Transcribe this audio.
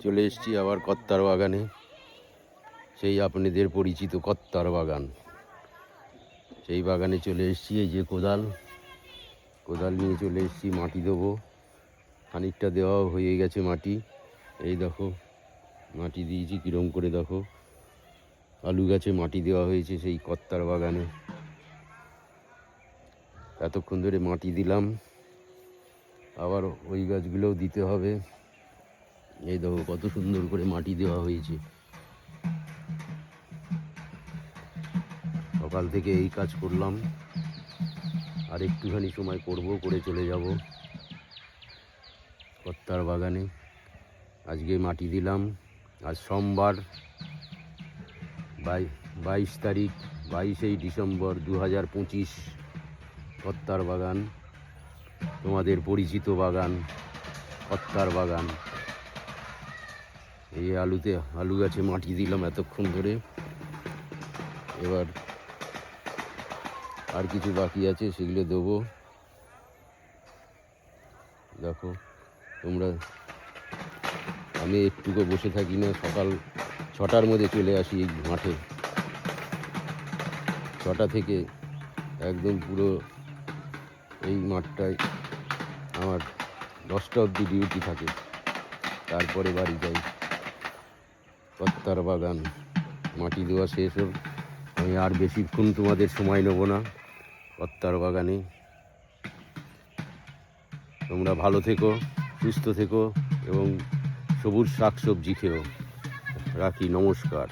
চলে এসেছি আবার কত্তার বাগানে, সেই আপনাদের পরিচিত কত্তার বাগান। সেই বাগানে চলে এসেছি, এই যে কোদাল নিয়ে চলে এসেছি, মাটি দেবো। খানিকটা দেওয়া হয়ে গেছে মাটি, এই দেখো মাটি দিয়েছি কীরকম করে, দেখো আলু গাছে মাটি দেওয়া হয়েছে সেই কত্তার বাগানে। এতক্ষণ ধরে মাটি দিলাম, আবার ওই গাছগুলোও দিতে হবে। এই দেখো কত সুন্দর করে মাটি দেওয়া হয়েছে। সকাল থেকে এই কাজ করলাম, আর একটুখানি সময় করে চলে যাব কত্তার বাগানে। আজকে মাটি দিলাম, আজ সোমবার 22 তারিখ, 22 ডিসেম্বর 2025। কত্তার বাগান, তোমাদের পরিচিত বাগান কত্তার বাগান। এই আলু গাছে মাটি দিলাম এতক্ষণ ধরে। এবার আর কিছু বাকি আছে, সেগুলো দেবো। দেখো তোমরা, আমি একটুকু বসে থাকি না, সকাল 6টার মধ্যে চলে আসি এই মাঠে। 6টা থেকে একদম পুরো এই মাঠটায় আমার 10টা অবধি ডিউটি থাকে, তারপরে বাড়ি যাই। কত্তার বাগান মাটি দেওয়া শেষ হোক, আমি আর বেশিক্ষণ তোমাদের সময় নেব না। কত্তার বাগানে তোমরা ভালো থেকো, সুস্থ থেকো এবং সবুজ শাকসবজি খেও। রাখি, নমস্কার।